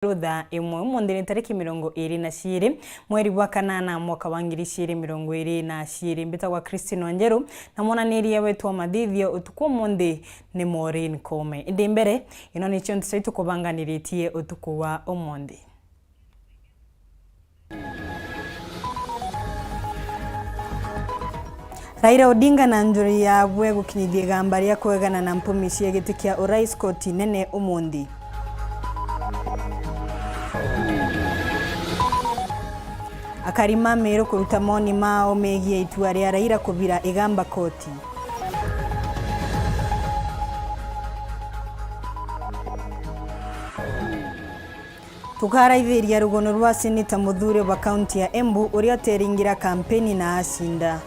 Thaa Imwe mwandini tariki 22 mweri wa kanana mwaka wa 2022 mbitagwa Christine NJERU na mwananiria wetu wa mathithio utuko monde ni Maureen Kome ndi mbere ino ni cio ntaitu kubanganiritie utuko wa omondi. Raila Odinga na njuri ya Weru gukinyithia gamba ria kwegana na mpumisi ya giti kia urais koti nene omondi. Akarima Meru kuruta moni mao megie itua ria Raila kuvira igamba koti. Tukaraithiria rugono rwa seneta muthure wa kaunti ya Embu uria teringira kampeni na asinda.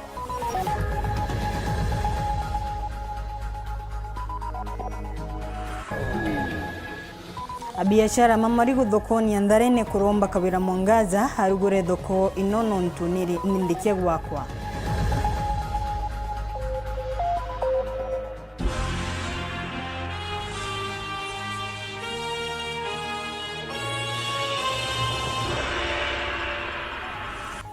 Abiashara mamari guthokoni andharene kuromba kawira mwangaza harugure thoko inono ntuniri nindikia gwakwa.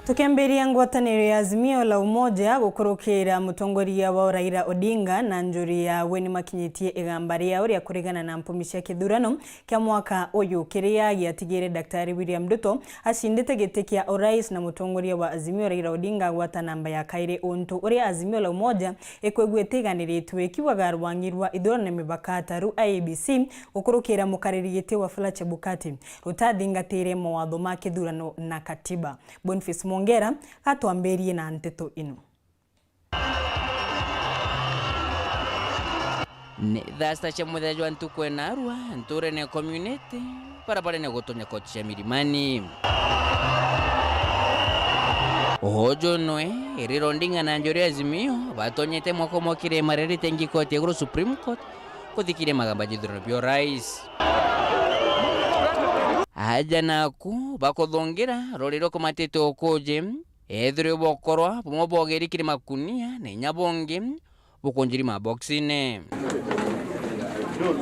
Tukemberia ngwataniro ya Azimio la Umoja gukurukira mutongoria wa Raila Odinga na njuri ya weni makinyitie igamba ria uria kurigana na mpumisia kithurano kia mwaka uyu kiria giatigire Daktari William Ruto ashindite giti kia urais na mutongoria wa Azimio Raila Odinga gwata namba ya kaire untu uria Azimio la Umoja ikwegwetiganiritwe kiwaga rwangirwa ithurano mibaka taru IEBC gukurukira mukariri giti wa Fula Chebukati rutathingatire mawatho ma kithurano na katiba. Boniface Mongera atuamberie na Nteto ino. Ne dhasta cha mudhaji wa ntukwe na arua nture ne community para ne gotonya koti cha mirimani. Ojo noe iriro ndinga na njuri Azimio batonyete mwako mwakire mareri tengi koti ya Supreme Court kuthikire magamba jithurano byo rais. Aja naku bakothongira rorero komatete okoje ethre bokorwa pomobogeri kire makunia ne nyabonge bokonjiri maboxine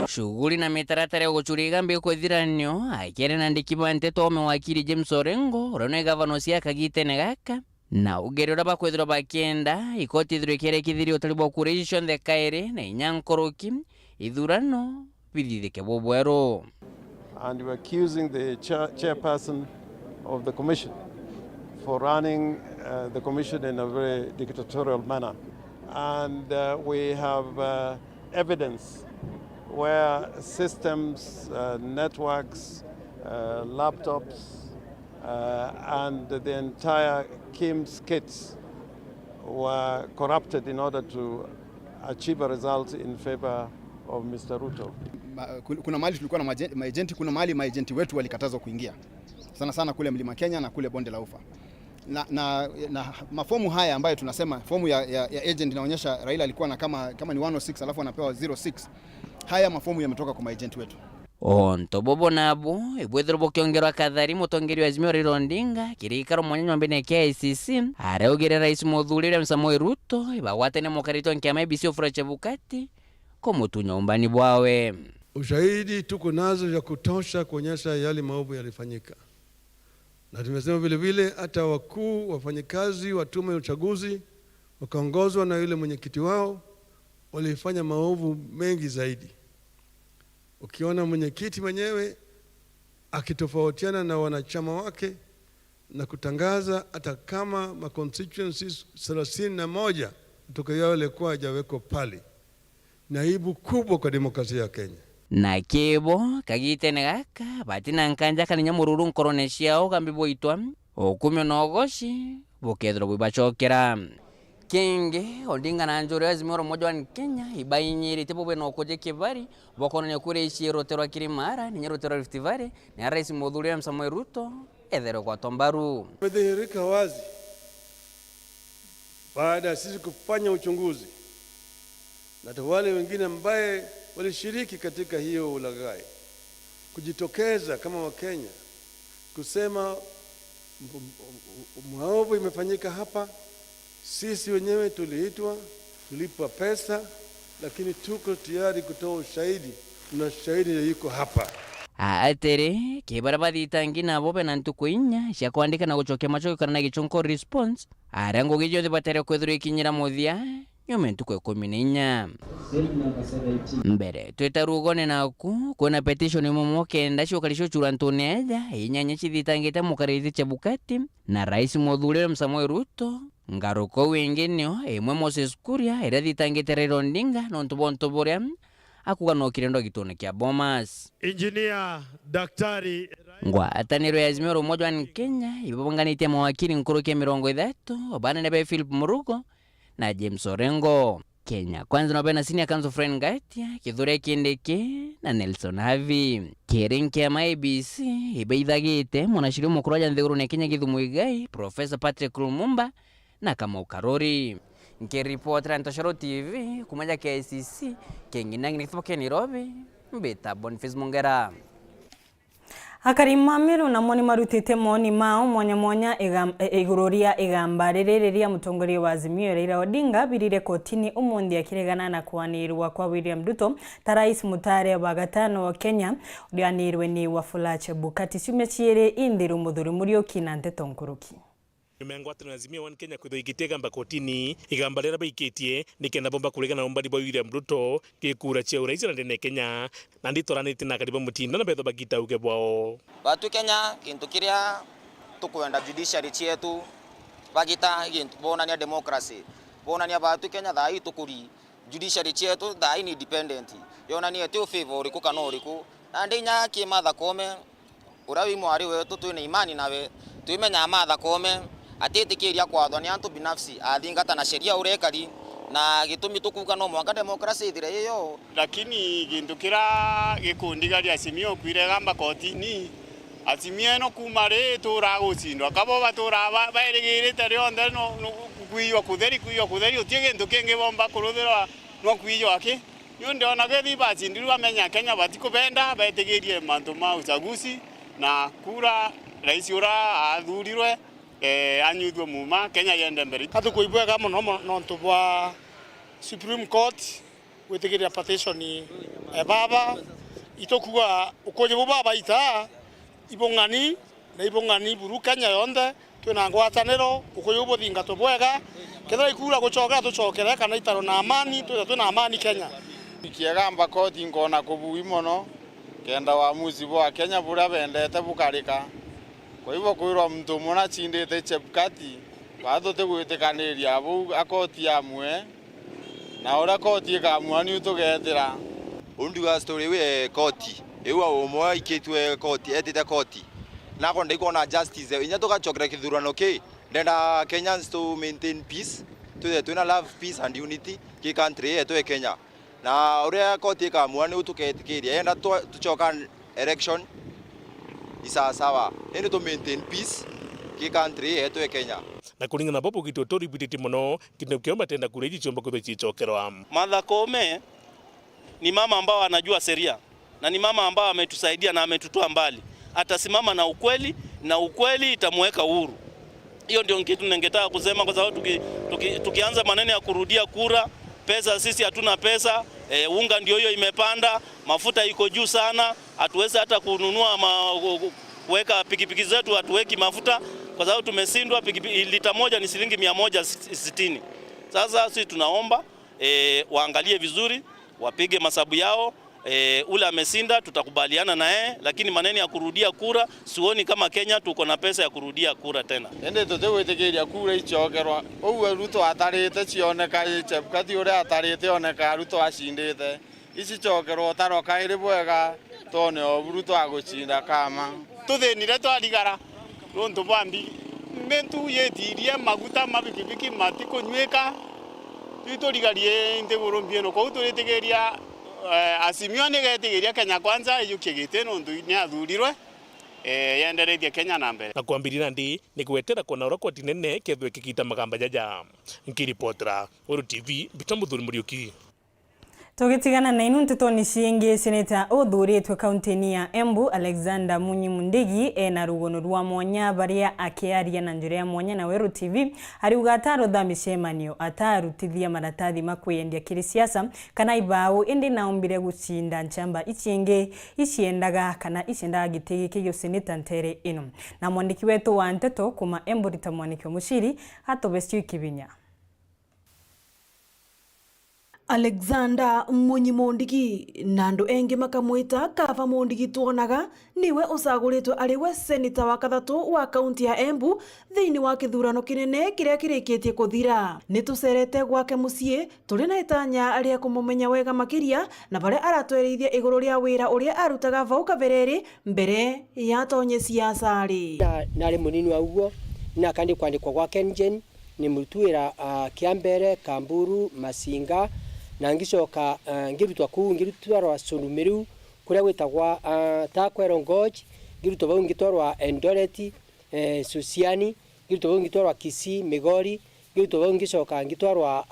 shughuli na mitaratara ya guchuriga mbe kwithiranio akere na ndikiba Nteto ome wakiri James Orengo rone governor cia kagitene gaka na ugerera bakwithira bakenda ikoti thire kire kithiri utalibo curation the kaire na nyankoroki ithurano bidithike bobwero. And we're accusing the chairperson of the commission for running the commission in a very dictatorial manner. And we have evidence where systems, networks, laptops, and the entire KIMS kits were corrupted in order to achieve a result in favor of Mr. Ruto. Kuna mahali tulikuwa na maagenti, kuna mahali maagenti wetu walikatazwa kuingia. Sana kule Mlima Kenya na kule Bonde la Ufa. Na mafomu haya ambayo tunasema fomu ya agent inaonyesha Raila alikuwa na kama ni 106 alafu anapewa 06. Haya mafomu yametoka kwa maagenti wetu. Onto bobo nabo ibwethero bokiongerwa kathari mutongeri wa Azimio Raila Odinga kirikaro mwanyanyo mbene kia ICC areugire rais muthurire Samoei Ruto ibawatene mukarito nkiama IEBC Fula Chebukati komutunya umbani bwawe. Ushahidi tuko nazo ya kutosha kuonyesha yale maovu yalifanyika. Na tumesema vile vile hata wakuu wafanyikazi wa tume ya uchaguzi wakaongozwa na yule mwenyekiti wao walifanya maovu mengi zaidi. Ukiona mwenyekiti mwenyewe akitofautiana na wanachama wake na kutangaza hata kama ma constituencies 31 kutoka yao yalikuwa hajawekwa pale. Na aibu kubwa kwa demokrasia ya Kenya. Na kebo kagitene gaka batina nkanja kaninya mururu nkoronesia o gambi boitwa okumyo nogoshi bokethro bibachokera Kenge Odinga na njuri Azimio la Umoja wa Kenya ibainyiri tipo beno koje kivari bokononya kure ishiro terwa kirimara ni nyero terwa Rift Valley ni rais mudhuria Samoei Ruto ethero kwa Tombaru. Medhihirika wazi baada sisi kufanya uchunguzi na wale wengine ambaye walishiriki katika hiyo ulaghai kujitokeza kama Wakenya kusema maovu imefanyika hapa. Sisi wenyewe tuliitwa, tulipa pesa, lakini tuko tayari kutoa ushahidi na shahidi yuko hapa. Atiri kibara bathitangi nabo bena ntuku inya cia kwandika na gucokia macoki kana na gichonko response aria ngugi ciothe batere kwithirwa ikinyira muthia nyume ntuku 14 mbere twita rugone naku kwina petition momo kenda ciukalisho chura ntuneja inyanya cithitangite mukariti Chebukati na rais Muthurire Samuel Ruto ngaruko winginio imwe Moses Kuria iria thitangite Raila Odinga nontu bontu buria akuga no kirendo gitone kia Bomas Engineer Daktari ngwataniro ya Azimio la Umoja wa Kenya ibonganitie mawakili nkuru kia 30 obana nebe Philip Murugo na James Orengo. Kenya kwanza na bena senior counsel friend Ngatia Kithure Kindiki na Nelson Havi kirinki ya IBC ibeithagite munashiri mukuru wa Nthiguru ne Kenya Githumu Igai Professor Patrick Lumumba na Kamau Karori. Nkiripotera Ntoshero TV kumaja KCC kenginangi nithoke Nairobi mbeta Boniface Mongera. Akarima miru na moni marutite moni mao mwanya igururia igamba ririria mutongoria wa Azimio Raila Odinga birire kotini umundi akiregana na kwanirwa kwa William Ruto ta rais mutare wa gatano wa Kenya ulianirwe ni Wafula Chebukati ciumechiere indiru muthuri Muriuki na Nteto nkuruki. Ngwatano Azimio wa Kenya kwitho igitega mba kotini igamba rira baikitie nikenda bomba kuregana na umbadi bwa William Ruto gikura cia urais na ndene Kenya na nditoranite na karibu mutinda na betho bagita uge bwao batu Kenya kintu kiria tukwenda judiciary cietu bagita gintu bonania democracy bonania batu Kenya thai tukuri judiciary cietu thai ni independent yonania tu favor uriku kana uriku na ndinya ki Martha Koome urawi mwari wetu twina imani nawe twimenya Martha Koome atitikiria kwathwa ni antu binafsi athingata na sheria urekari na gitumi tukuga no mwanga democracy thire iyo lakini gintu kira gikundi gya Azimio kwirega kotini Azimio no kumare turagucindwa kabo batura bairigirite rionde no kuiyo kutheri utige gintu kingi bomba kuruthira no kuiyo aki yonde ona gethi bacindirwa amenya Kenya batikubenda betigirie mantu ma uchaguzi na kura rais ura athurirwe anyuthwe muma Kenya yende mbere atukuibwega muno nontu bwa Supreme Court witigiria petition baba itokuwa ukoje baba ita ibongani na ibongani buru Kenya yonde twina ngwataniro ukoje buthinga tubwega kethira ikura gucokera tucokere kana itaro na amani twina amani Kenya ikiegamba koti ngona kubui muno kenda waamuzi bwa Kenya bura bendete bukarika kwa hivyo kwirwa mtu muna chindite Chebukati batho tegwitikaniria abo akoti amwe na ora koti ikamwa ni utugetira unduga story we koti ewa omwa iketwe koti etite koti na konde ikona justice inya tukachokera kithurano ke ndenda Kenyans to maintain peace to love peace and unity ki country yetu Kenya na ora koti ikamwa ni utuketikiria enda tuchoka election isa sawa endo to maintain peace ki country yetu Kenya na kulinga na bobo kitotori bititi muno kinokyo tenda kureji chomba kwa chichokerwa. Martha Koome ni mama ambao anajua sheria na ni mama ambao ametusaidia na ametutoa mbali. Atasimama na ukweli itamweka huru. Hiyo ndio kitu ningetaka kusema kwa sababu tukianza maneno ya kurudia kura, pesa sisi hatuna pesa, unga ndio hiyo imepanda, mafuta iko juu sana, hatuwezi hata kununua kuweka pikipiki zetu hatuweki mafuta kwa sababu tumesindwa lita moja ni shilingi 160. Sasa sisi tunaomba waangalie vizuri, wapige masabu yao, ule amesinda tutakubaliana na yeye, lakini maneno ya kurudia kura sioni kama Kenya tuko na pesa ya kurudia kura tena. Ende tutewetegeria kura ichokerwa owe Ruto atarite cioneka Chebukati ure atarite oneka Ruto acindite ici chokerwa taroka iri bwega tone o Ruto agucinda kama tuthinire twarigara nontu bambi mentu yetirie maguta mabikibiki matikunywika twiturigarie Nthiguru mbieno kwa turitigeria Azimio nigetigeria Kenya kwanza yukigite nontu ni athurirwe yendereithie Kenya na mbere na kwambirira ndi ni gwetera kona rokoti nene kethwe kikita magamba jaja nkiripotera Weru TV Muthuri Muriuki. Tugitigana na inu Nteto ni ciengi seneta uthuritwe kaunti ya Embu Alexander Munyimundigi ena rugono rwa mwanya baria akiaria na njira ya mwanya na Weru TV ari ugataro tha micemanio atarutithia maratathi makwendia kiri siasa kana ibao indi naombire gucinda nchamba iciengi iciendaga kana iciendaga gitigi kigio seneta ntere ino na mwandiki wetu wa Nteto kuma Embu rita mwaniki mushiri hatobestio kibinya. Alexander Munyimundigi nandu engi makamwita kava Mundigi tuonaga niwe usaguritwe ariwe seneta wa kathatu wa kaunti ya Embu thiini wa kithurano kinene kiria kirikitie kuthira. Nitucerete gwake mucii turi na itanya aria kumumenya wega makiria na baria aratwerithia iguru ria wira uria arutaga vau kabereri mbere ya tonye siasa ri nari munini wa uguo na kandi kwandikwa gwa Kengen ni mutuira Kiambere Kamburu Masinga na ngicoka ngirutwa ku ngirutwarwa Sondumiru kuria gwitagwa Thaa Ngoji ngirutwa bau ngitwarwa Endoreti Susiani ngirutwa bau ngitwarwa Kisii Migori ngirutwa bau ngicoka ngitwarwa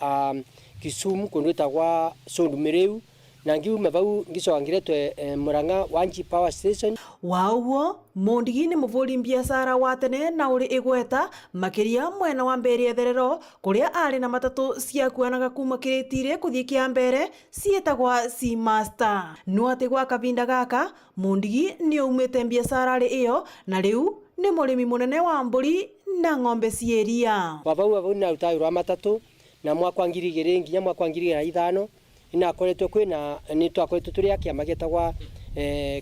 Kisumu kundu gwitagwa Sondumiru na ngiuma bau ngicoka ngiretwe Murang'a Wanji Power Station. Wauo Mundigi ni muvuri biashara wa tene na uri igweta makiria mwena wa mbere etherero kuria ari na matatu cia kuanaga kuma kiritire kuthie Kiambere cietagwa C Master no atigwa kavinda gaka Mundigi ni umete biashara ri iyo na riu ni murimi munene wa mburi na ng'ombe cieria wabau na utairwa matatu na mwaka ngiri igiri nginya mwaka ngiri na ithano ina koretwe kwina ni twakoretwe turi akiama getagwa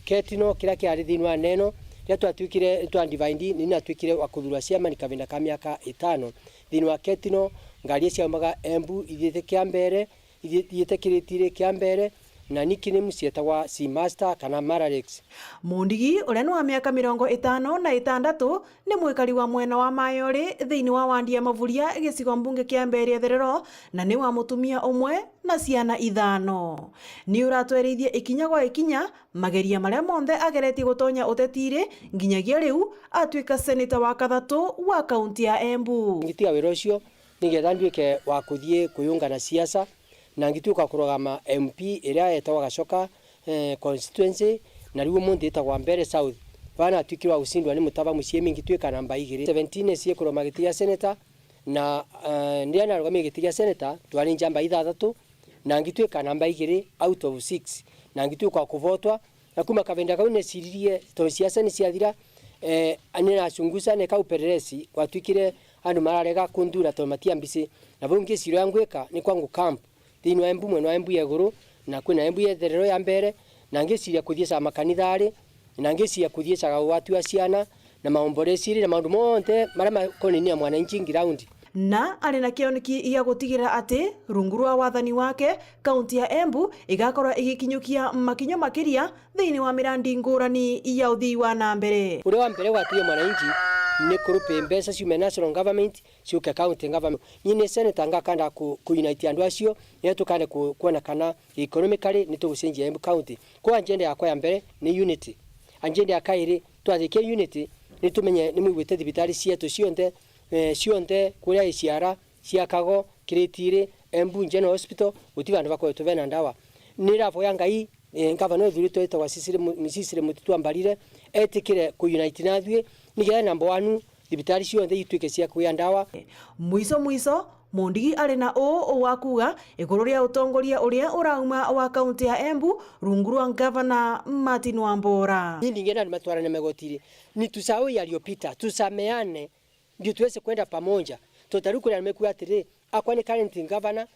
ketino kira kiari thiini wa neno ria twatwikire twandivindi ni natwikire wa kuthura ciama ni kavinda ka miaka 5 thiini wa ketino ngari ciaumaga Embu ithiete Kiambere ithiete kiritire Kiambere na nikine musietagwa C Master kana Maralex. Mundigi uria ni wa miaka 56 ni mwikari wa mwena wa Mayori thiini wa wandi ya Mavuria gicigo mbunge Kiambere etherero na ni wa mutumia umwe na ciana 5 ni uratwerithia ikinya gwa ikinya mageria maria monthe ageretie gutonya utetire nginyagia riu atwika seneta wa kathatu wa kaunti ya Embu. Ngitiga wira ucio nigetha ndwike wa kuthie kuyunga na siasa na ngituka kurogama MP iria etagwa Gacoka constituency na riu mundi etagwa Mbere South bana atwikirwa usindwa ni mutaba muciemi ngitwika namba 2 17 cie kuroma gitiga seneta na ndia na rogami gitiga seneta twari njamba 3 na ngitwika namba 2 out of 6 na ngituka kuvotwa na kuma kavenda kaune siririe to siasa ni ciathira anena chunguza ne kaupereresi watwikire andu mararega kundura to matiambisi na bungi siro yangweka ni kwangu camp thiini wa Embu mwena wa Embu yeguru na kwina Embu yetherero ya mbere na ngiciria kuthieca makanithari na ngiciria kuthieca watu wa ciana na maomboreci na maundu monte maria makoninia mwananchi ground na ari na kioneki ia gutigira ati rungu rwa wathani wake kaunti ya Embu igakorwa igikinyukia makinyo makiria thiini wa mirandi ngurani ya uthii wa na mbere uri wa mbere watuye mwananchi ni kurupe mbeca ciume national government ciuke county government nyine seneta ngakanda ku unite andu acio ni tukane kuona kana economically ni tugucenjia Embu county kwa agenda yakwa ya mbere ni unity agenda ya kairi twathike unity ni tumenye ni mwigwite thibitari cietu cionte kuria iciara ciakago kiritire Embu General Hospital gutiga andu bakoretwo bena ndawa ni ravoya ngai ngavana thurito etagwa Sisire Mutitu ambarire etikire ku unite nathwe nigetha number 1 thibitari cionthe itwike cia kuya ndawa. Mwiso Mundigi ari na wa kuga iguru ria utongoria uria urauma wa kaunti ya Embu rungu rwa Governor Martin Wambora. Ningena matwarane megotiri ni tusao yaliyopita tusameane ndio tuweze kwenda pamoja tutarukura nimekuwa atiri akwa ni current governor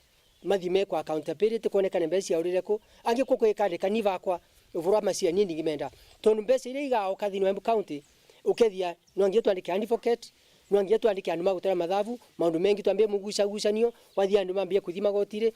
mathime kwa accountability kuonekana mbesi ya urireko angiko kwikandika niva kwa uvura macia nini ngimenda tondu mbesi ile igao kathini wa Embu county ukethia nwangie twandike advocate nwangie twandike andu magutara mathabu maundu mengi twambie mugucanio wathia andu mambie kuthi magotire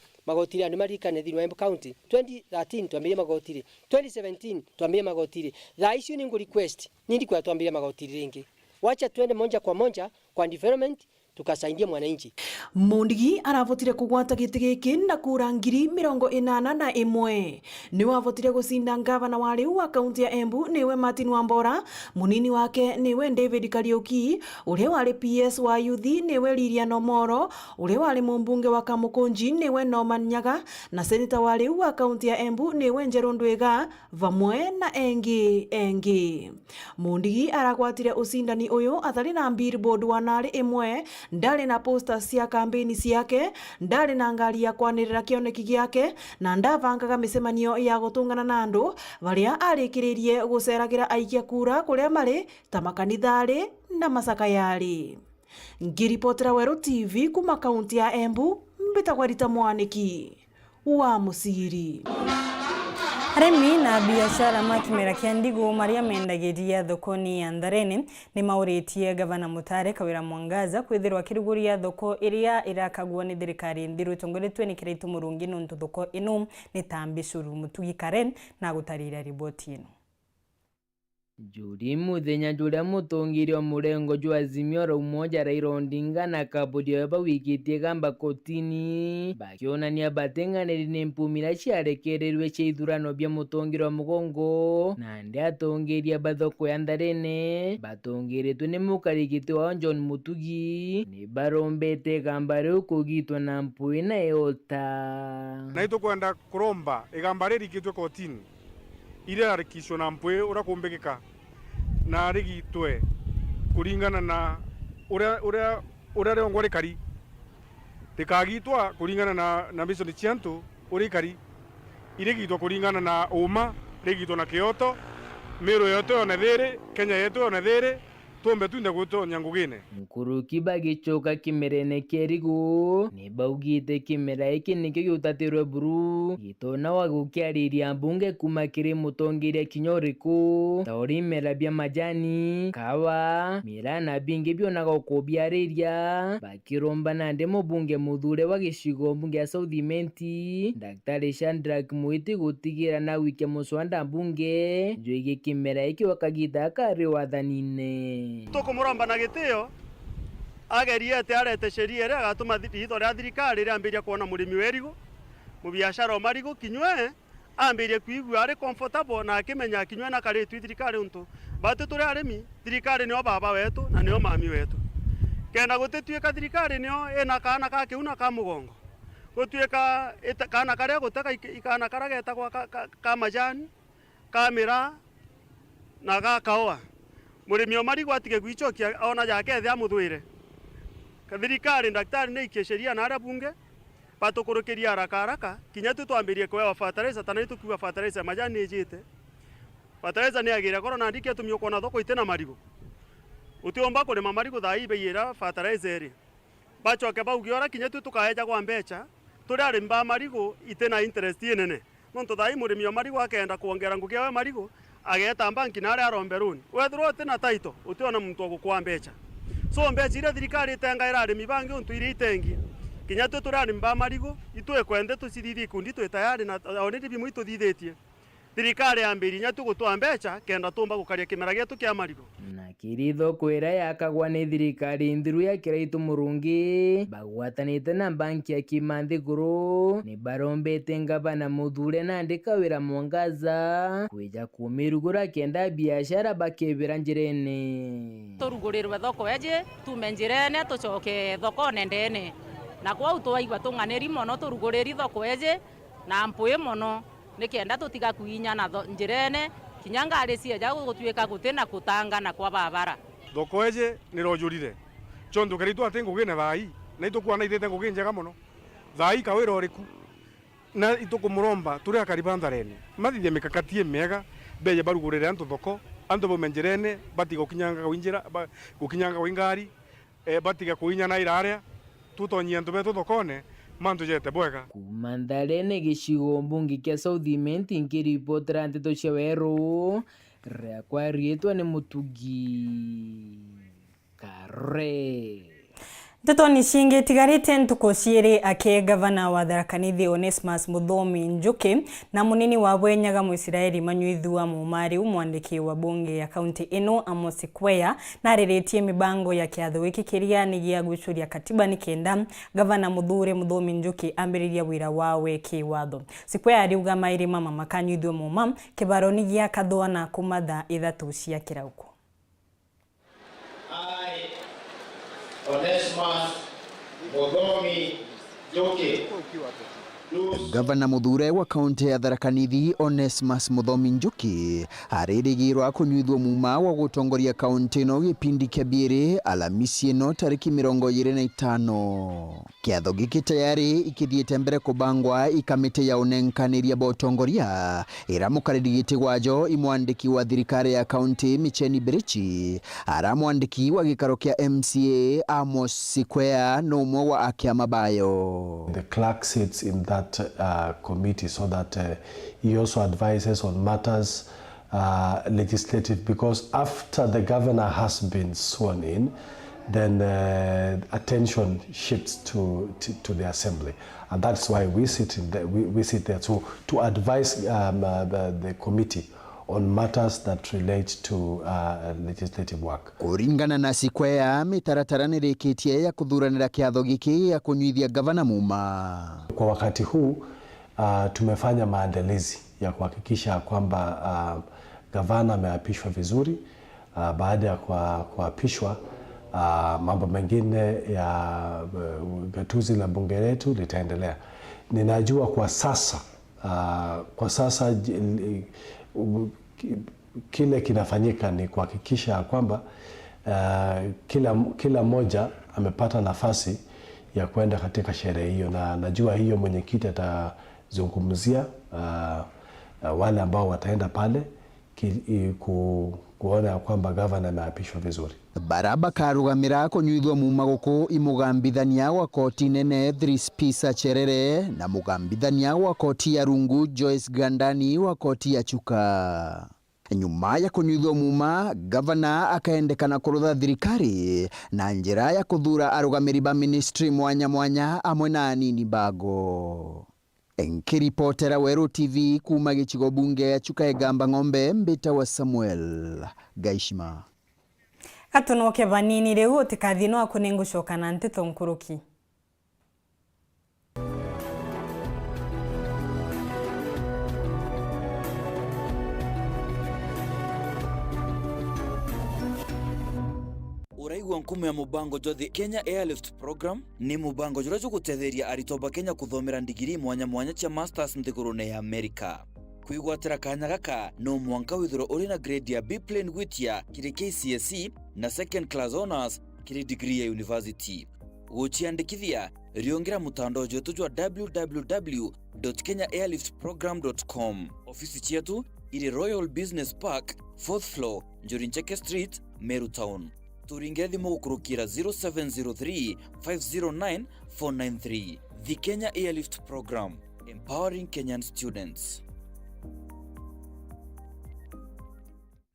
andu marikane thini wa Embu county 2013 twambie magotire 2017 twambie magotire thaa icio ni request nindi kwa twambie magotire ringi wacha twende moja kwa moja kwa development tukasaidia mwananchi. Mondigi aravotire kugwata giti giki na kura 81 ni wavotire gucinda ngavana wa riu wa kaunti ya Embu niwe Martin Wambora, munini wake niwe David Kariuki, uria wari PS wa yuthi niwe Lilian Omoro, uria wari mumbunge wa Kamukunji niwe Norman Nyaga, na seneta wa riu wa kaunti ya Embu niwe NJERU Ndwiga, vamwe na engi. Mondigi aragwatire ucindani uyu athari na billboard wanari imwe, ndari na posters cia kampeni ciake, ndari na ngari ya kwanirira kioneki giake, na ndavangaga micemanio ya gutungana na andu varia arikiririe guceragira aikia kura kuria mari ta makanithari na macakayari. Ngiripotera Weru TV kuma kaunti ya Embu, mbitagwa Rita Mwaniki wa Musiri. Aremi na biashara makimera kia ndigu maria mendagiria thokoni ya Nthareni ni mauritie gavana Mutare Kawira Mwangaza kwithirwa kiruguria thoko iria irakagwo ni thirikari ndiru itongoretwe ni Kiraitu Murungi nuntu thoko inu ni tambicuru Mutugi Karen na gutarira riboti ino. Juri muthenya juria mutongirio murengo jwa Azimio la Umoja Raila Odinga na kabudio bawikitie gamba kotini bakionania batenganiri ni mpumira ciarekererwe cia ithurano bia mutongirio mugongo na ndi atongiria bathoko ya Nthareni batongiritwe ni mukarigiti wa John Mutugi ni barombete gamba riu kugitwa na mpui na eota na itukwenda kuromba igamba ririkitwe kotini ile arikisho na mpwe ura kumbekeka na rigitwe kuringana na ura rongore kari tikagitwa kuringana na biso ni chianto uri kari irigitwa kuringana na uma rigitwa na Kyoto mero yote ona there Kenya yetu ona there tombe tunda guto nyangugine Nkuruki bagicoka kimerene kerigu ni baugite kimera iki nikyo giutatirwe buru gitona wa gukiariria mbunge kuma kiri mutongiria kinyoriku tauri mera bia majani kawa mirana bingi biona gokubiariria bakiromba na ndemo bunge muthure wa gicigo mbunge ya South Imenti Daktari Shandrak Muiti gutigira na wike muswanda mbunge joige kimera iki wakagita kari wathanine tuko muramba na gitio ageria ate arete sheria ria gatuma thitho ria thirikari riambiria kuona murimi werigo mu biashara marigo kinywe ambiria kuigua ari comfortable na akimenya kinywe na kare tu thirikari untu batu turi arimi thirikari nio baba wetu na nio mami wetu kenda gutituika thirikari nio ena kana ka kiuna ka mugongo gutuika kana kare gutaka ikana karageta kwa ka majani kamera na ga kaoa murimi omarigo atige gwichokia ona yake thia muthwire thirikari daktari ni ikesheria na bunge batukurukiria haraka kinya tutwambirie kwewa fertilizer tana tukiwa fertilizer majani ejite fertilizer ni agira korona ndike tumio kona thoko itena marigo utiomba kurima marigo thai beira fertilizer eri bachoke baugiora kinya tukaeja kwa mbecha turi arimba marigo itena interest yenene nonto thai murimi omarigo akenda kuongera ngukia we marigo ageta banki na ari aromberuni wethro tena taito utiona muntu gukwa mbecha so mbecha ire thirikari tenga irari mibangi untu ire itengi kinya turari mba marigo itwe kwende tucithithie kundi twe tayari na already bimu ituthithetie thirikari ambiri nya tugutwa mbecha kenda tumba gukaria kimera gitu kia marigo na kiritho kwira yakagwa ni thirikari nthiru ya Kiraitu Murungi bagwatanite na banki ya Kimanthi Guru ni barombete ngavana muthure na Kawira Mwangaza kwija kumirugura kenda biashara bakebira njirene turugurirwe thoko eje tumenjirene tucoke thoko nendene na kwa utwaigwa tunganeri mono turuguriri thoko eje na mpui mono nikienda tutiga kuinya na njirene kinya ngari cieja gutuika gutena kutangana kwa babara thoko eje ni rojurire chondu Kiraitu ate ngugine thai na itukwana ithete ngugi njega muno thai Kawira oriku na itukumuromba turi akariba Nthareni mathithie mikakatie mega beje barugurire antu thoko antu bomenjirene batiga kinyanga winjira gukinyanga wingari batiga kuinya na iraria tutonyia antu betu thokone mantu jete bwega kuma Nthareni gicigo mbunge kia South Imenti nkiripotera Nteto cia Weru riakwa rietwa ni Mutugi Kare. Nteto ni shinge tigarite ntuko ciiri ake gavana wa Thaa Nithi Onesmus Muthomi Njuki na munini wa Bwenyaga Muisiraeli manyuithua mumari umwandiki wa bunge ya kaunti ino Amos Kweya na ariretie mibango ya kiatho giki kiria ni gia gwicuria katiba ni kenda gavana Muthure Muthomi Njuki ambiriria wira wawe kiwatho. Kweya ariuga mairi mama makanyuithua muma kibaroni gia kathwa na kumatha 3 cia kirauko. Onesmus Muthomi Njuki. Gavana Muthure wa kaunti ya Thaa Nithi Onesmus Muthomi Njuki aririgirwa kunyuithwa muma wa gutongoria kaunti no gipindi kia biiri Alamisi ino tariki 25. Kiatho giki tayari ikithiete mbere kubangwa ikamite ya unenkaniria ba utongoria iramukariri giti gwajo imwandiki wa thirikari ya kaunti Micheni Berichi aramwandiki wa gikaro kia MCA Amos Kweya no umwe wa akiama bayo. The clerk sits in that committee so that he also advises on matters legislative, because after the governor has been sworn in, then attention shifts to the assembly, and that's why we sit in we sit there to advise the committee on matters that relate to legislative work. Kuringana na Kweya mitaratara nirikitie ya kuthuranira kiatho giki ya kunyuithia gavana muma. Kwa wakati huu tumefanya maandalizi ya kuhakikisha kwamba gavana ameapishwa vizuri. Baada ya kuapishwa mambo mengine ya gatuzi la bunge letu litaendelea. Ninajua kwa sasa kile kinafanyika ni kuhakikisha kwamba kila mmoja amepata nafasi ya kwenda katika sherehe hiyo, na najua hiyo mwenyekiti atazungumzia wale ambao wataenda pale kuona kwamba gavana ameapishwa vizuri. Baraba karugamira kunyuithwa muma guku imugambithania wa koti nene Thrispisa Cherere na mugambithania wa koti ya Rungu Joyce Gandani wa koti ya Chuka. Nyuma ya kunyuithwa muma, gavana akaendekana kurutha thirikari na njira ya kuthura arugamiri ba ministry mwanya amwe na anini bago. Enkiripotera Weru TV kuma gichigo bunge ya Chuka Egamba Ng'ombe, mbita wa Samuel Gaishima. Atunoke banini riu utikathino akunengushoka na Nteto nkuruki. Uraigwa nkumu ya mubango jothi Kenya Airlift Program ni mubango jura gutetheria aritoba Kenya kuthomera ndigiri mwanya cia masters nthigurune ya Amerika. Kwigwatira kanya gaka no mwanka withiro uri na grade ya B plane gwitia kiri KCSE na second class honors kiri degree ya university. Guchiandikithia riongera mutandao jetu jwa www.kenyaairliftprogram.com. Ofisi chetu iri Royal Business Park 4th floor Njorincheke Street, Meru Town. Turinge thimu gukurukira 0703 509 493. The Kenya Airlift Program, empowering Kenyan students.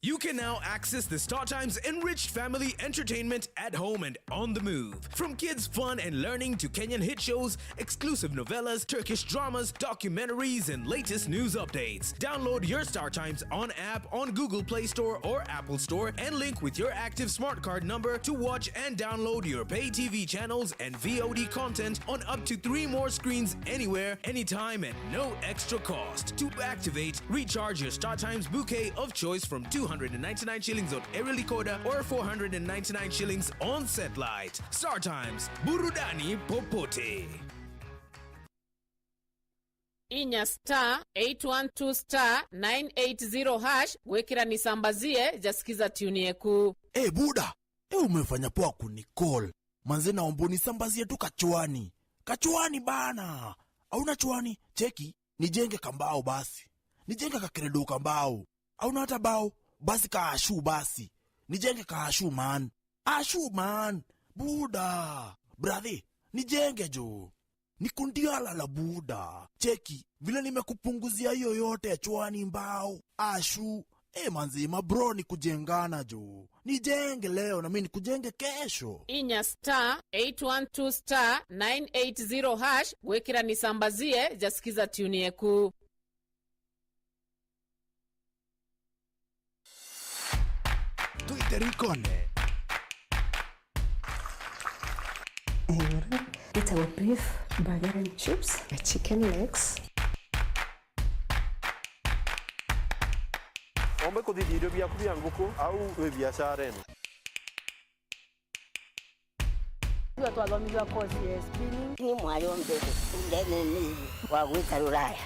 You can now access the StarTimes enriched family entertainment at home and on the move. From kids' fun and learning to Kenyan hit shows, exclusive novellas, Turkish dramas, documentaries, and latest news updates. Download your StarTimes on app on Google Play Store or Apple Store and link with your active smart card number to watch and download your pay TV channels and VOD content on up to 3 more screens anywhere, anytime, at no extra cost. To activate, recharge your StarTimes bouquet of choice from 299 shillings on aerial decoder or 499 shillings on satellite. StarTimes, burudani popote. Inya star 812 star 980 hash gwekera nisambazie jasikiza tune yeku. Buda, umefanya poa kunicall. Manze naomba nisambazie tu Kachwani bana. Hauna chwani? Cheki, nijenge kambao basi. Nijenge kakeredo kambao. Hauna hata bao? Basi kaashu basi. Nijenge kaashu man. Ashu man. Buda. Brother, nijenge jo. Nikundiala la buda. Cheki, vile nimekupunguzia hiyo yote chwani mbao. Ashu. manzi bro ni kujengana jo. Nijenge leo na mimi nikujenge kesho. Inya *812*980# gwikira nisambazie jasikiza tune yeku. Tuiterikone. It's our beef, burger and chips, chicken legs. Ombe kuthirio bia kubia nguku au we biashara eno. Ndio twathomithia course ya spinning. Ni mwari ombe ndene ni wa gwita ruraya.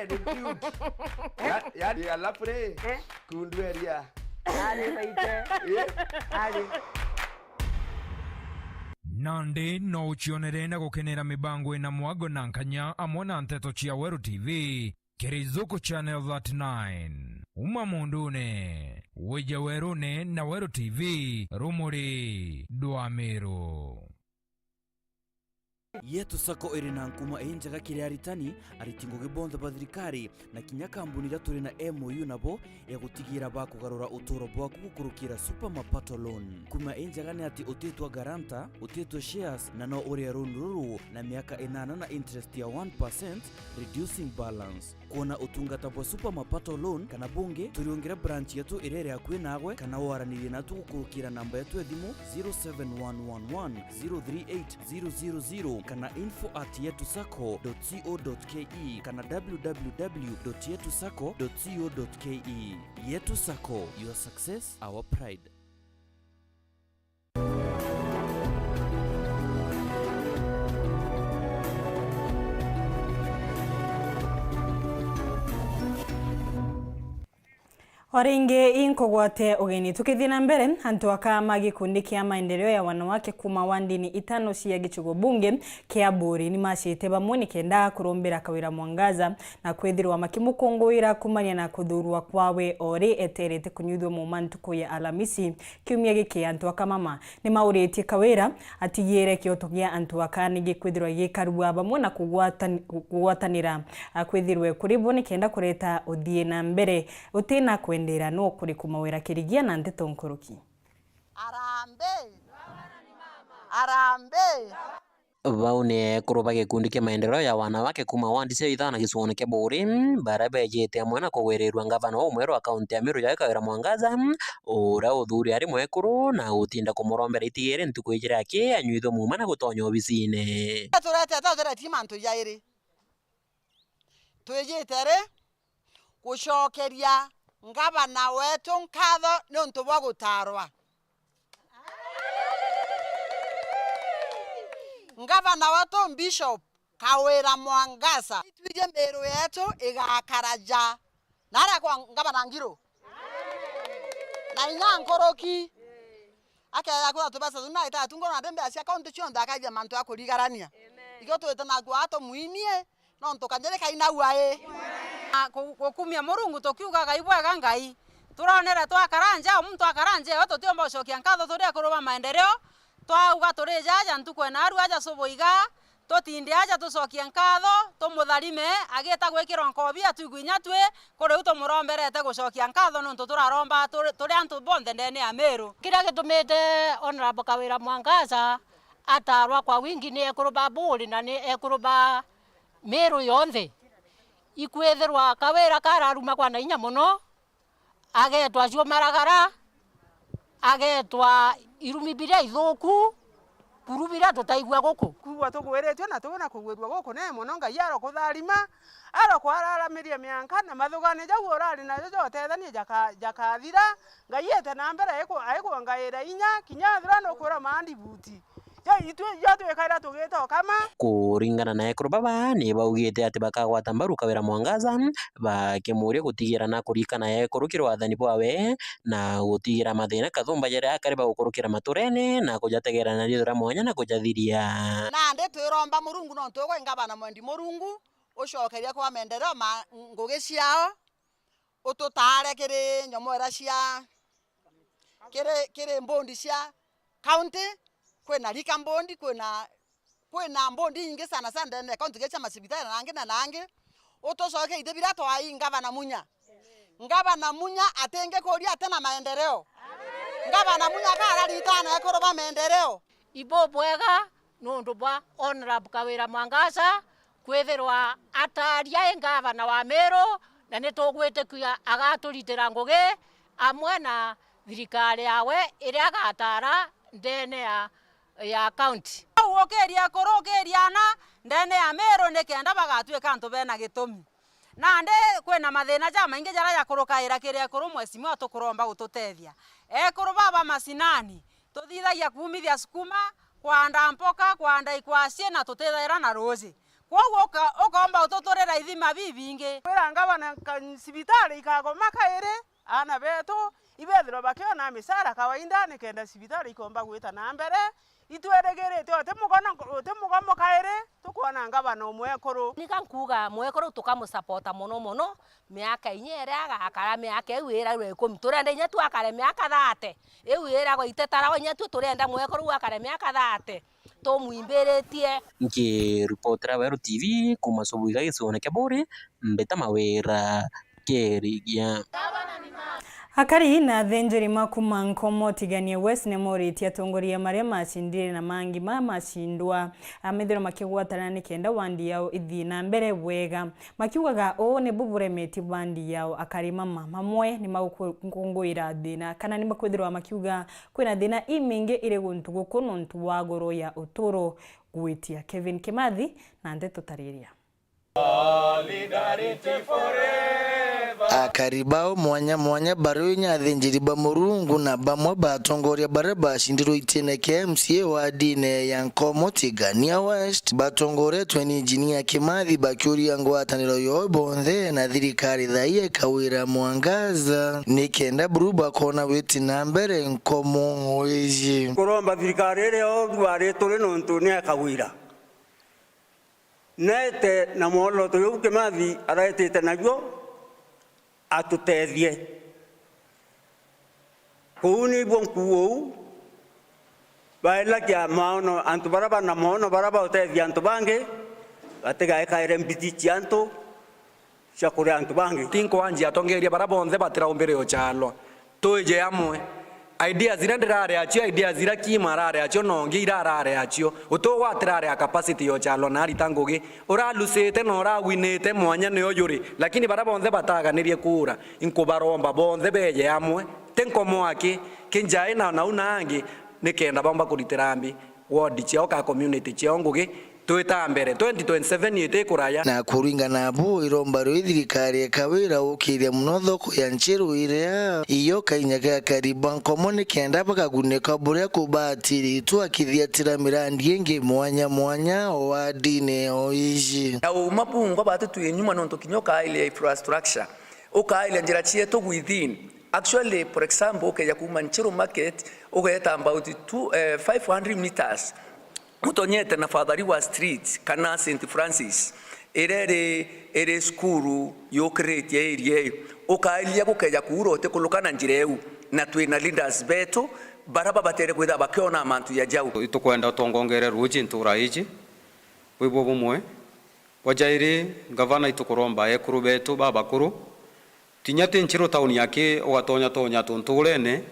Ni cute. Yaani alapre kundueria. Ali baite. Ali. Nandi no uchionere na gukenera mibango ina mwago na nkanya amona Nteto chia Weru TV Kirizuku Channel 39 Uma mundune Wija Werune na Weru TV Rumuri Duamiro Yetu sako irina nkuma enjaga kiri aritani aritingo gibonda badrikari na kinya kambuni raturi na MOU nabo ya gutigira bakugarura utoro bwaku gukurukira super mapato loan kuma enjaga ni ati utetwa garanta utetwa shares na no uri ruru na miaka 8 na interest ya 1% reducing balance kuona utungata bwa super mapato loan kana bunge turiongera branch yetu irere yakwe nagwe kana waranire natu gukurukira namba yetu ya thimu 0711038000 kana info@yetusako.co.ke kana www.yetusako.co.ke. Yetu Sako, your success, our pride. Oringe inkogwate ugeni tukithina mbere antu akama gikundi kia maendeleo ya wanawake kuma wandini itano cia gichugo bunge kia Buri ni macite bamwe ni kenda kurombera kawira mwangaza na kwithirwa makimukungwira kumanya na kuthurwa kwawe ori eterete kunyuthwo mu mantuko ya Alamisi kiumia giki antu akamama ni mauritie kawira atigire kioto gia antu akani gikwithirwa gikarua bamwe na kugwatanira kwithirwe kuribo ni kenda kureta uthie na mbere utina kwendera no kuri kumawera kirigia na Nteto nkoroki. Arambe Vaune kuroba gikundi kia maendeleo ya wanawake kuma wandi cia ithana gicone kia Buri barabe jete mwana kugwererwa ngavana wa Umwe akaunti ya Meru ya Kawira Mwangaza ura uthuri ari mwekuru na utinda kumurombera itigere ntuko ijira yake anyuithwo muma na gutonya obisine turete mantu yairi twijitere gucokeria ngavana wetu nkatho ni untu bwa gutarwa ngavana wetu Bishop Kawira Mwangaza twije Meru yetu igakaraja nara kwa ngavana Ngiro na inya nkoroki akaya kwa tubasa tuna ita tungona ndembe asia kaunti chonda akaja mantu akurigarania igo twetana kwa ato muinie no ntukanyere kaina uae kumia Murungu tukiugaga ibwega Ngai turonera twakaranja omuntu akaranje oto tiomba gũcokia nkatho turi akuruba maendeleo twauga turi jaja ntukwena aru aja soboiga totinde aja tucokia nkatho tumutharime agita gwikira nkobi atugwinya twe kuri uto muromberete gucokia nkatho nuntu turaromba turi antu bonthe ndene ya Meru kira gitumite Honorable Kawira Mwangaza atarwa kwa wingi ni ekuruba Buri na ni ekuruba Meru yonthe ikwethirwa Kawira kararuma kwa nainya muno agetwa cio maragara agetwa irumibira ithuku kurubira tutaigwa guku kuwa tugweretwe na tubona kugwerwa guku ne muno Ngai aro kutharima aro kwararamirie mianka na mathugane jau urari na jojo tethani jakathira Ngai ete na mbere aiko ngaira inya kinya thira no kura mandi buti kuringana na ekuru baba ni baugite ati bakagwata mbaru Kawira Mwangaza bakimuria gutigira na kurikana ekuru kirwathani bwawe na gutigira mathina kathumba jere akariba gukurukira maturene na kujategera na rithura mwanya na kujathiria na ndi twiromba Murungu no ntugwe ngabana mwendi Murungu ucokeria kwa maendeleo ma ngugi ciao ututare kiri nyomwera cia kiri mbondi cia county kwena rika mbondi kwena mbondi ingi sana ndene kaunti gecha masibitari nangi na nangi utocoke ithibira twai ngavana munya. Ngavana munya atenge koria tena maendeleo. Ngavana munya kara ritana ekoroba maendeleo. Ibo bwega nundu bwa Honorable Kawira Mwangasa kwithirwa ataria ngavana wa Meru na nitugwitikia agaturitira ngugi amwe na thirikari yawe iria agatara ndene ya county. Uokeria korokeriana ndene ya Meru nikenda bagatwika antu bena gitumi. Na nde kwena mathina ja maingi jara ya kurukaira kiria kuru mwesimo tukuromba gututethia. Ekuru baba masinani tuthithagia kumithia sukuma kwanda mpoka kwanda ikwacie na tutethaira na rozi. Kwoguo ukomba ututurira ithima bibingi. Kwira ngavana sibitari ikagoma kaire ana betu ibethiro bakiona misara kawaida nikenda sibitari ikomba gwita na mbere itweregerete otemugomo kaire tukuona ngavana umwekuru nikankuga mwekuru tukamusupporta muno miaka inyere agakara miaka ewira rwekumi turenda inya twakare miaka 30 ewira go itetara onya turenda mwekuru akare miaka 30 tomwimberetie. Nkiripotera Weru TV kuma Sobuiga gicone kia Buri mbeta mawira kerigia Hakari na thenjeri makuma nkomo tiganie West nemoritie atongoria maria macindire na mangi macindwa amethero makigwatana nikenda wandi yao ithi na mbere wega makiugaga o ne buburemeti wandi yao akarima mamwe ni magukungwira thina kana ni makwithirwa makiuga kwina thina iminge ire guntu gukuno ntu wa goro ya uturo gwitia Kevin Kimathi na Nteto tariria. Akaribao mwanya baro nyathinjiri ba murungu na bamwe batongoria bare bashindiro itene KMCA wa dine ya Nkomo Tigania West batongore 20 engineer Kimathi bakyuria ngwataniro yo bonthe na thirikari thaiye Kawira Mwangaza nikenda bruba kona witi na mbere Nkomo weji kuromba thirikari rero rwari turi nontu ne Kawira nete na molo to Kimathi araitete nayo atutethie kuuni bonkuo baila kia maono antu baraba na maono baraba utethia antu bange atega ekaire mbitichi antu shakure antu bange tinko anje atongeria baraba onze batira ombere ochalo toje amwe idea zira ndirare achio idea zira kimarare achio nongi irarare achio uto watirare capacity yo chalo nari tangoge ora lusete no ora winete mwanya ne oyuri lakini baraba onze bataganirie kura inko baromba bonze beje amwe tenkomo aki kinjai na unangi nikenda bamba kuritirambi ward chao ka community chao ngoge tuita mbere 2027 yete kuraya na kuringana abo iromba thirikari Kawira ukiria muno thoko ya NJERU iria iyo kainyaga kariba Nkomo nikenda bakaguneka buria kubatiri tu akithiatira mirandi yengi mwanya wa dine oiji au mabungo batutu yenyuma nonto kinyoka ile infrastructure uka ile njira chieto within actually for example okay kuma NJERU market ugeta about 500 meters Mutonyete na fadhari wa street kana St. Francis ere skuru yo create area ukailia kukeja kurote kulukana njireu na twina leaders beto baraba batere kwitha bakiona amantu ya jau itukwenda tongongere ruji ntura iji wibo bumwe wajairi gavana itukuromba ekuru beto babakuru tinyate NJERU town yake watonya tunturene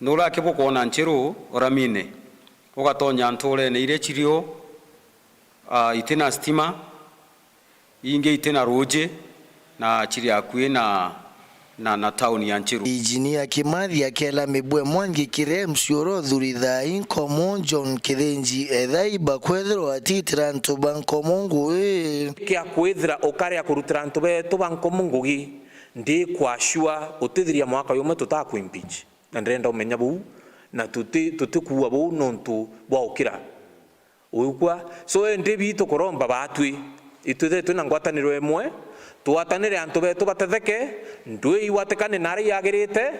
nura kibukona NJERU oramine ugatonya nturene ire chirio itena stima inge itena roje na chiri akwe na town ya NJERU Engineer Kimathi akela mibwe mwangi kire msioro thuritha Nkomo John Kirenji ethai bakwethero atitira ntu bankomo ngui kia kwethira okaria kurutira ntu betu bankomo ngugi ndi kwashua utithiria mwaka yomwe tutakwimpeach na ndenda umenya bu na tutikuwa bo nontu bwa ukira ukwa so ndi bitu kuromba batwi ituthe tuna ngwataniro emwe tuwatanire antu betu batetheke ndwe iwatekane nari yagirite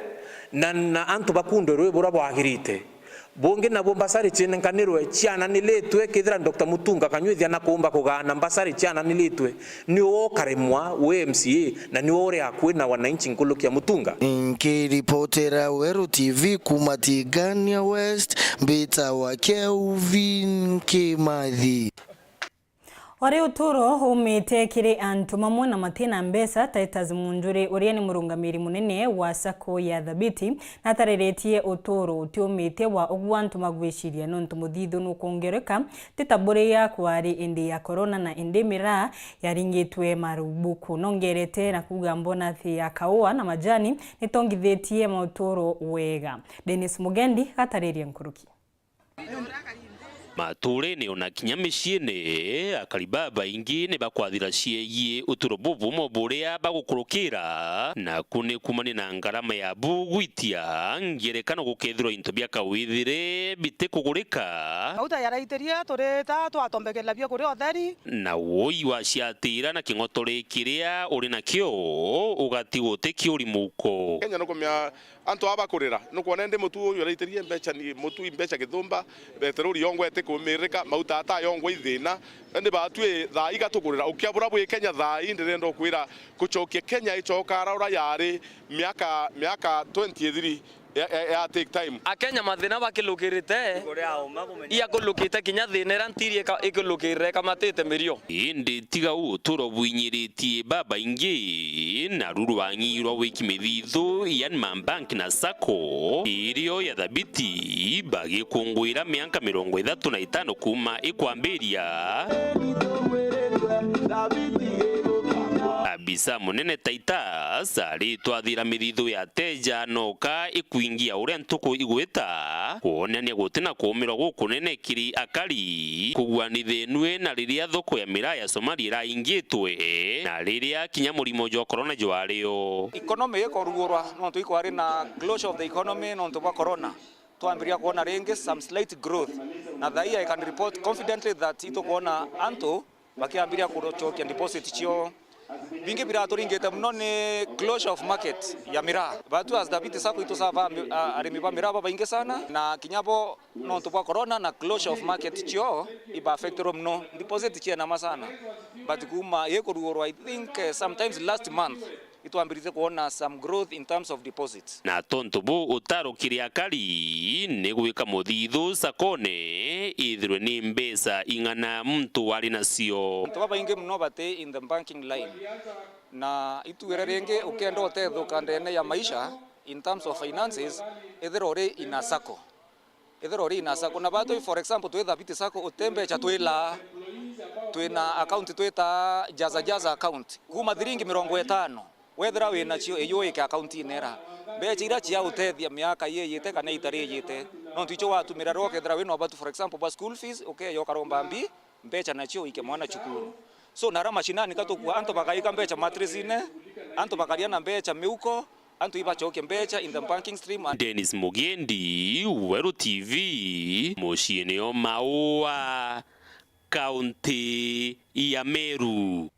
na antu bakundo rwe bura bwagirite bonge na bombasari chene nkanirwe chiana niletwe kithira Dr. Mutunga kanyuithia na kumba kugana mbasari chiana niletwe ni o karemwa we MCA na ni ore akwe na wananchi nkulukia Mutunga nkiripotera Weru TV kuma Tigania West mbita wa Kevin Kimathi. Ore uturo humite kiri antu mamwe na matena mbesa Titus Munjuri uria ni murungamiri munene wa sako ya Thabiti na tareretie uturo utiumite wa ugwantu magwishiria nontu muthithu nukongereka titabure ya kwari indi ya corona na indi mira yaringitwe marubuku nongerete na kuga mbona thi ya kaua na majani nitongithetie mauturo wega. Dennis Mugendi gatareria nkuruki. Maturene ona kinya miciene akaribaba ingi ne bakwathira cieye uturo bubumo buria bagukurukira na kune kumani na ngarama ya bugwitia ngerekano gukethirwo into bia kawithire bite kugurika auta yaraiteria tureta twatombekela bia kuri otheri na woi wa ciatira na kingotore kiria uri nakio ugati wote kiuri muko Kenya no komya antu abakurira no kuona ndi mutu uyu yaraiteria mbecha ni mutu imbecha githumba beteruri yongwete kumirika mauta ata yongwe ithina ndi batwe Thaa igatugurira ukiabura bwe Kenya Thaa ndirendo kwira kuchokia Kenya ichokara ura yari miaka 23 ya take time akenya mathina bakilukirite iya kulukite kinya thina ntiri ikulukire kamatete mirio indi tiga uturo bwinyiritie baba ingi na ruru bangirwa wikimithithu yani mambank na sako irio ya Thabiti bagikungwira miaka 35 kuma ikwambiria Abisa munene Titus aritwathira mithithu ya teja noka ikuingia uria ntuku igwita kuonania gutina kuumirwa gukunene kiri akari kugwanithenwe na riria thoko ya mira ya Somalia iraingitwe na riria kinya murimo jo corona jwario economy ikorugurwa no tuikwari na closure of the economy no to corona tuambiria kuona ringi some slight growth na Thaa I can report confidently that ito kuona anto bakiambiria kurochokia deposit chio bingi biraturingite muno ni closure of market ya mira batu as Thabiti sako ito sava arimi ba mira ba ingi sana na kinyabo no to corona na closure of market chio iba affect mno deposit chia na masana but kuma yekorugoro I think sometimes last month ituambirize kuona some growth in terms of deposits na tontobo utaro kiriakari negwika muthithu sakone ithirwe ni mbesa ingana mtu wali nacio ntobaba inge mno bate in the banking line na ituwera renge ukenda otetho kandene ya maisha in terms of finances ithirore inasako na bato for example twetha Thabiti sako utembe cha twina account tweta jaza account kuma thiringi 50 wethera wina cio eyoike account inera mbecha ira cia utethia miaka yeyete kana itariyete no ticho watumira rokethera wina batu for example ba school fees okay yo karomba mbi mbecha nacio ike mwana chukuru so nara mashinani katoku anto bakaika mbecha matrizine anto bakaria na mbecha miuko anto ibachoke mbecha in the banking stream. Dennis Mugendi, Weru TV, Moshine o Maua, County ya Meru.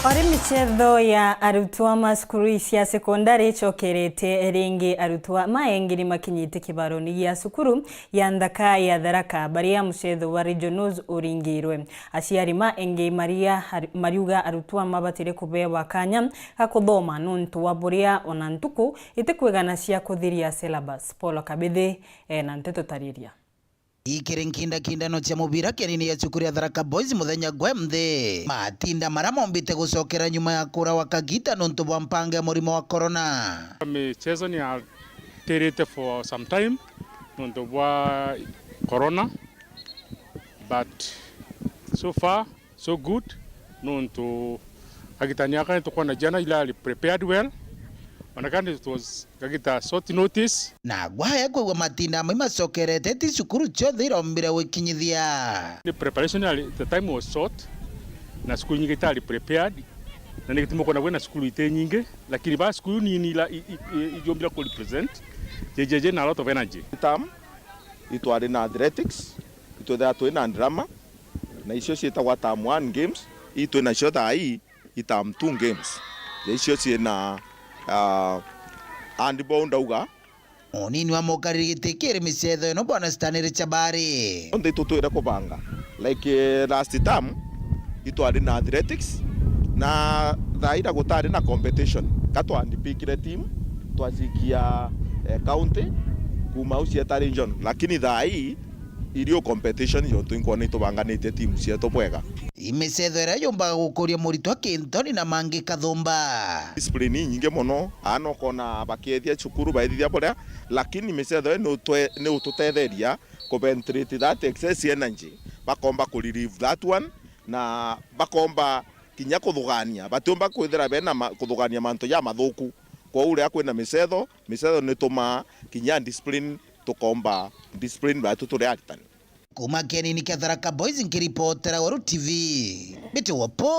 Ore michetho ya arutwa maskuru cia sekondari chokerete ringi arutwa maengiri makinyite kibaroni ya sukuru ya Nthaka ya Tharaka baria muchetho wa regionals uringirwe aciari maengi mariuga arutwa mabatire kubewa kanya gakuthoma nuntu wa buria ona ntuku itikwegana cia kuthiria syllabus. Paul Kabithe na Nteto tariria Ikirinkinda kindano cia mubira kenini ya cukuru ya Tharaka Boys muthenya gwemthi matinda maramombite gucokera nyuma ya kura wakagita nontu bwa mpango ya murimo wa corona. Michezo ni atirite for some time nontu bwa corona, but so far so good nontu agitania kana tukona jana ila prepared well. Wanakandi it was kagita short notice na gwaya kwa matinda macokerete ti cukuru ciothe irombire wikinyithia. The preparation at the time was short na school nyingi tali prepared na nikitimo kona wena school ite nyingi lakini ba school nini ila ijombira ko represent jejeje na lot of energy. Tam itwari na athletics itwetha twina drama na icio cietagwa tam 1 games itwina cio Thaa itam 2 games icio ciena handball ndauga onini wa mokarigite kiri michetho ino bwana Stanley Chabari onde tutwira kubanga like last term itwari na athletics na Thaa gutari na competition katwandipikire team twacikia county kuma ucieta region lakini Thaa irio competition yo twinkwana itubanganite timu cietu bwega imicetho ĩrĩa yũmbaga gũkũria mũritũ akĩntoni na mangĩ kathumba discipline nyingi muno ano kona bakiethia cukuru baethithia boria lakini micetho nĩ ututetheria kuventilate that excess energy bakomba ku relieve that one na bakomba kinya kuthugania batumba kwithira bena kuthugania manto ya mathuku kwa uria kwina micetho nĩ tuma kinya discipline tukomba discipline batu turi aritani kuma kenini kia Tharaka Boys nkiripotera Weru TV biti wapo